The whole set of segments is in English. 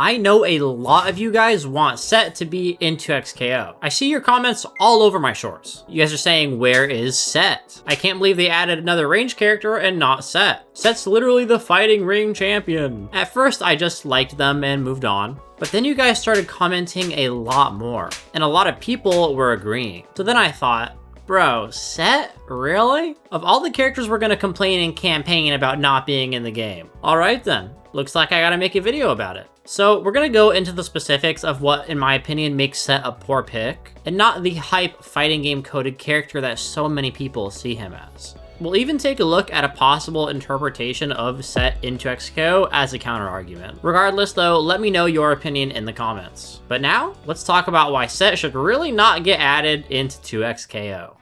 I know a lot of you guys want Sett to be in 2XKO. I see your comments all over my shorts. You guys are saying, where is Sett? I can't believe they added another range character and not Sett. Sett's literally the fighting ring champion. At first, I just liked them and moved on. But then you guys started commenting a lot more, and a lot of people were agreeing. So then I thought, bro, Sett? Really? Of all the characters we're gonna complain and campaign about not being in the game. Alright then, looks like I gotta make a video about it. So we're gonna go into the specifics of what, in my opinion, makes Sett a poor pick, and not the hype fighting game coded character that so many people see him as. We'll even take a look at a possible interpretation of Sett into XKO as a counter-argument. Regardless though, let me know your opinion in the comments. But now, let's talk about why Sett should really not get added into 2XKO.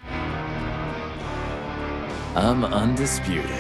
I'm undisputed.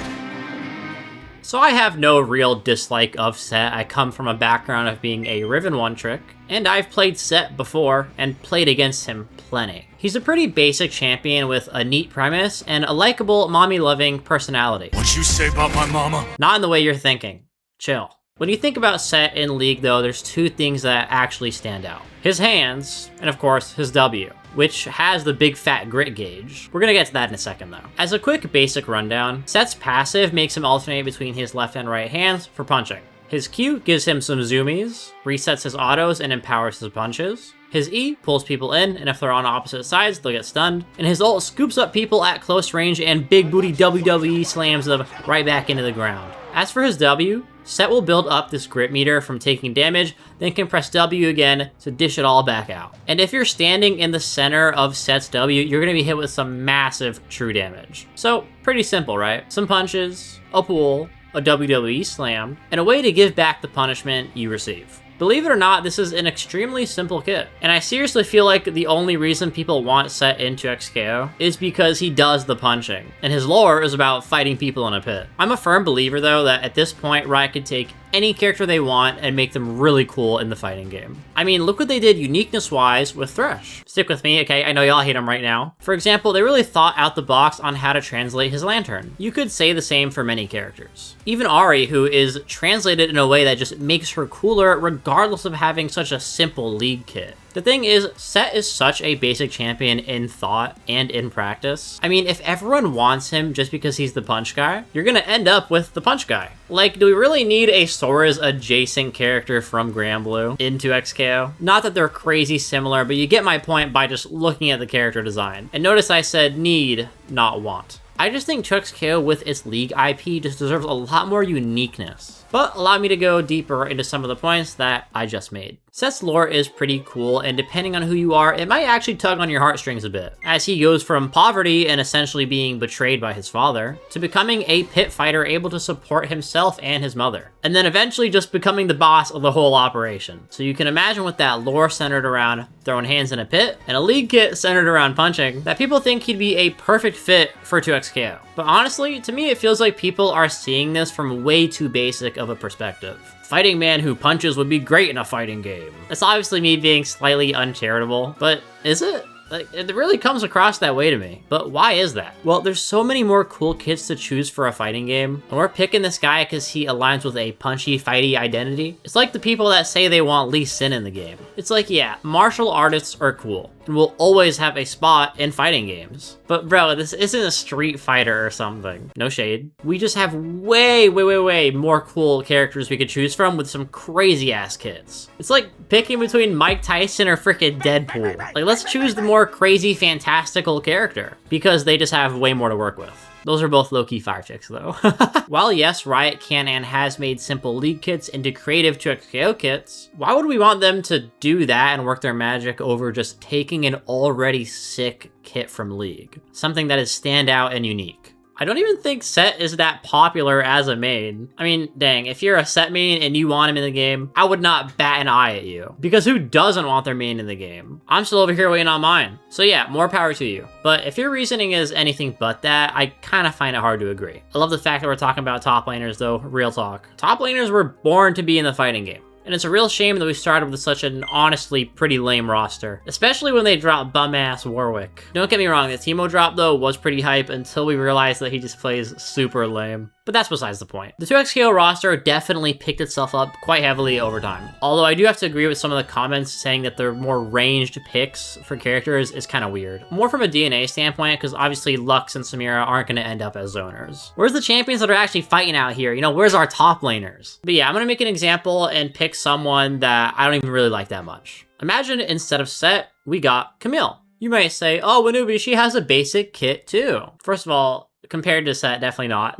So I have no real dislike of Sett. I come from a background of being a Riven 1-trick, and I've played Sett before and played against him plenty. He's a pretty basic champion with a neat premise and a likable, mommy-loving personality. What you say about my mama? Not in the way you're thinking. Chill. When you think about Sett in League though, there's two things that actually stand out. His hands, and of course, his W, which has the big fat grit gauge. We're gonna get to that in a second though. As a quick basic rundown, Sett's passive makes him alternate between his left and right hands for punching. His Q gives him some zoomies, resets his autos, and empowers his punches. His E pulls people in, and if they're on opposite sides, they'll get stunned. And his ult scoops up people at close range and big booty WWE slams them right back into the ground. As for his W, Sett will build up this grit meter from taking damage, then can press W again to dish it all back out. And if you're standing in the center of Sett's W, you're going to be hit with some massive true damage. So, pretty simple, right? Some punches, a pull, a WWE slam, and a way to give back the punishment you receive. Believe it or not, this is an extremely simple kit, and I seriously feel like the only reason people want Sett into XKO is because he does the punching, and his lore is about fighting people in a pit. I'm a firm believer though that at this point Riot could take any character they want and make them really cool in the fighting game. I mean, look what they did uniqueness-wise with Thresh. Stick with me, okay? I know y'all hate him right now. For example, they really thought out the box on how to translate his lantern. You could say the same for many characters. Even Ahri, who is translated in a way that just makes her cooler regardless of having such a simple League kit. The thing is, Sett is such a basic champion in thought and in practice. I mean, if everyone wants him just because he's the punch guy, you're gonna end up with the punch guy. Like, do we really need a Sora's adjacent character from Granblue into XKO? Not that they're crazy similar, but you get my point by just looking at the character design. And notice I said need, not want. I just think 2XKO with its League IP just deserves a lot more uniqueness. But allow me to go deeper into some of the points that I just made. Sett's lore is pretty cool, and depending on who you are, it might actually tug on your heartstrings a bit, as he goes from poverty and essentially being betrayed by his father, to becoming a pit fighter able to support himself and his mother, and then eventually just becoming the boss of the whole operation. So you can imagine with that lore centered around throwing hands in a pit, and a League kit centered around punching, that people think he'd be a perfect fit for 2XKO. But honestly, to me it feels like people are seeing this from way too basic of a perspective. Fighting man who punches would be great in a fighting game. That's obviously me being slightly uncharitable, but is it? Like, it really comes across that way to me. But why is that? Well, there's so many more cool kits to choose for a fighting game, and we're picking this guy because he aligns with a punchy, fighty identity. It's like the people that say they want Lee Sin in the game. It's like, yeah, martial artists are cool, and will always have a spot in fighting games. But bro, this isn't a Street Fighter or something. No shade. We just have way more cool characters we could choose from with some crazy ass kits. It's like picking between Mike Tyson or frickin' Deadpool. Like, let's choose the more crazy, fantastical character, because they just have way more to work with. Those are both low-key fire chicks, though. While yes, Riot can and has made simple League kits into creative 2XKO kits, why would we want them to do that and work their magic over just taking an already sick kit from League? Something that is standout and unique. I don't even think Sett is that popular as a main. I mean, dang, if you're a Sett main and you want him in the game, I would not bat an eye at you. Because who doesn't want their main in the game? I'm still over here waiting on mine. So yeah, more power to you. But if your reasoning is anything but that, I kind of find it hard to agree. I love the fact that we're talking about top laners though, real talk. Top laners were born to be in the fighting game. And it's a real shame that we started with such an honestly pretty lame roster, especially when they dropped bum-ass Warwick. Don't get me wrong, the Teemo drop though was pretty hype until we realized that he just plays super lame. But that's besides the point. The 2XKO roster definitely picked itself up quite heavily over time. Although I do have to agree with some of the comments saying that the more ranged picks for characters is kind of weird. More from a DNA standpoint, because obviously Lux and Samira aren't going to end up as zoners. Where's the champions that are actually fighting out here? You know, where's our top laners? But yeah, I'm going to make an example and pick someone that I don't even really like that much. Imagine instead of Sett, we got Camille. You might say, oh, Wonubi, she has a basic kit too. First of all, compared to Sett, definitely not.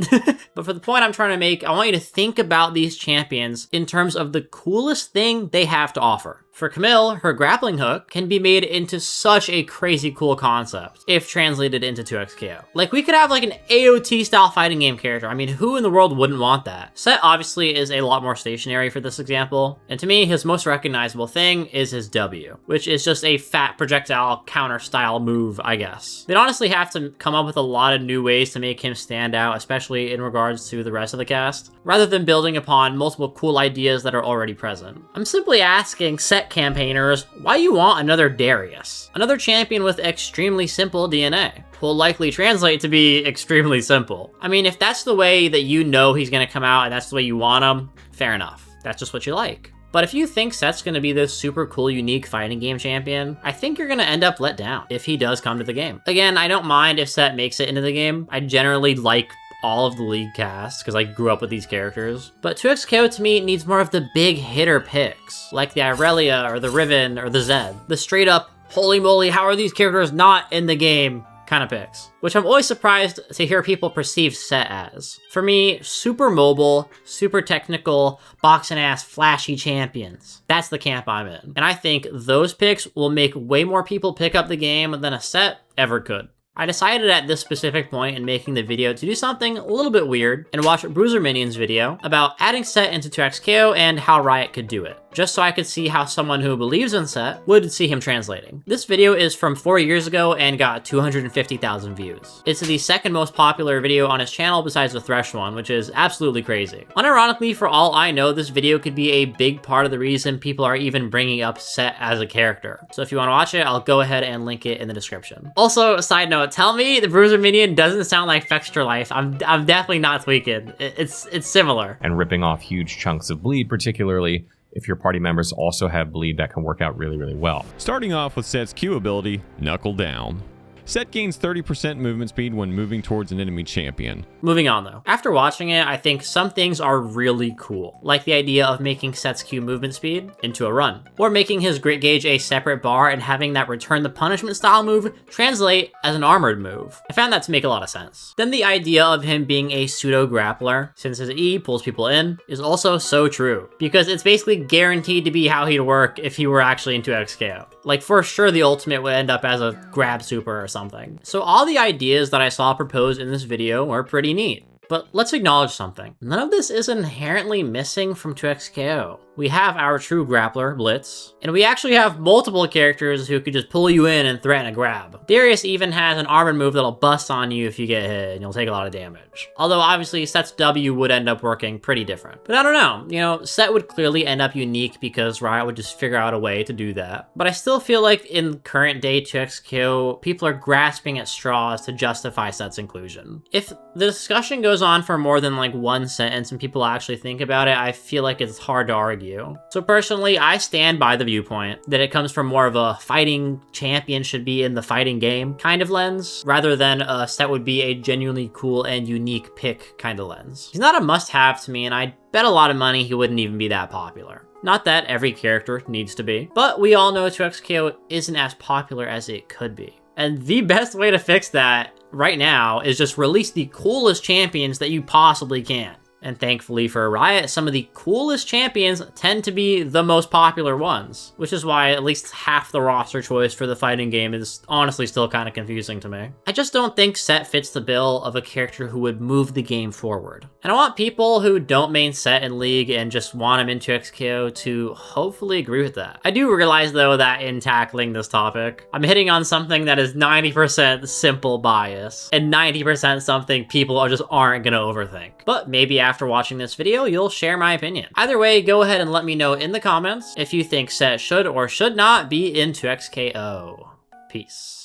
But for the point I'm trying to make, I want you to think about these champions in terms of the coolest thing they have to offer. For Camille, her grappling hook can be made into such a crazy cool concept if translated into 2XKO. Like, we could have like an AOT style fighting game character. I mean, who in the world wouldn't want that? Sett obviously is a lot more stationary for this example, and to me, his most recognizable thing is his W, which is just a fat projectile counter style move, I guess. They'd honestly have to come up with a lot of new ways to make him stand out, especially in regards to the rest of the cast, rather than building upon multiple cool ideas that are already present. I'm simply asking Sett campaigners, why you want another Darius? Another champion with extremely simple DNA. Will likely translate to be extremely simple. I mean, if that's the way that you know he's gonna come out and that's the way you want him, fair enough. That's just what you like. But if you think Sett's gonna be this super cool, unique fighting game champion, I think you're gonna end up let down if he does come to the game. Again, I don't mind if Sett makes it into the game. I generally like all of the league cast because I grew up with these characters. But 2XKO to me needs more of the big hitter picks, like the Irelia or the Riven or the Zed. The straight up, holy moly, how are these characters not in the game kind of picks, which I'm always surprised to hear people perceive Sett as. For me, super mobile, super technical, boxing ass, flashy champions. That's the camp I'm in. And I think those picks will make way more people pick up the game than a Sett ever could. I decided at this specific point in making the video to do something a little bit weird and watch Bruiser Minion's video about adding Sett into 2XKO and how Riot could do it, just so I could see how someone who believes in Sett would see him translating. This video is from 4 years ago and got 250,000 views. It's the second most popular video on his channel besides the Thresh one, which is absolutely crazy. Unironically, for all I know, this video could be a big part of the reason people are even bringing up Sett as a character. So if you want to watch it, I'll go ahead and link it in the description. Also, a side note, tell me the Bruiser Minion doesn't sound like Fextra Life. I'm definitely not tweaking. It's similar. And ripping off huge chunks of bleed, particularly if your party members also have bleed, that can work out really, really well. Starting off with Sett's Q ability, Knuckle Down. Sett gains 30% movement speed when moving towards an enemy champion. Moving on though. After watching it, I think some things are really cool, like the idea of making Sett's Q movement speed into a run, or making his grit gauge a separate bar and having that return the punishment style move translate as an armored move. I found that to make a lot of sense. Then the idea of him being a pseudo grappler, since his E pulls people in, is also so true, because it's basically guaranteed to be how he'd work if he were actually into 2XKO. Like, for sure the ultimate would end up as a grab super or something. So all the ideas that I saw proposed in this video were pretty neat. But let's acknowledge something. None of this is inherently missing from 2XKO. We have our true grappler, Blitz, and we actually have multiple characters who could just pull you in and threaten a grab. Darius even has an armored move that'll bust on you if you get hit, and you'll take a lot of damage. Although obviously Sett's W would end up working pretty different. But I don't know, you know, Sett would clearly end up unique because Riot would just figure out a way to do that. But I still feel like in current day 2XKO, people are grasping at straws to justify Sett's inclusion. If the discussion goes on for more than like one sentence and people actually think about it, I feel like it's hard to argue. So personally, I stand by the viewpoint that it comes from more of a fighting champion should be in the fighting game kind of lens, rather than a Sett would be a genuinely cool and unique pick kind of lens. He's not a must-have to me, and I bet a lot of money he wouldn't even be that popular. Not that every character needs to be, but we all know 2XKO isn't as popular as it could be. And the best way to fix that right now is just release the coolest champions that you possibly can. And thankfully for Riot, some of the coolest champions tend to be the most popular ones, which is why at least half the roster choice for the fighting game is honestly still kind of confusing to me. I just don't think Sett fits the bill of a character who would move the game forward. And I want people who don't main Sett in League and just want him into XKO to hopefully agree with that. I do realize though that in tackling this topic, I'm hitting on something that is 90% simple bias and 90% something people just aren't gonna overthink. But maybe after watching this video, you'll share my opinion. Either way, go ahead and let me know in the comments if you think Sett should or should not be in 2XKO. Peace.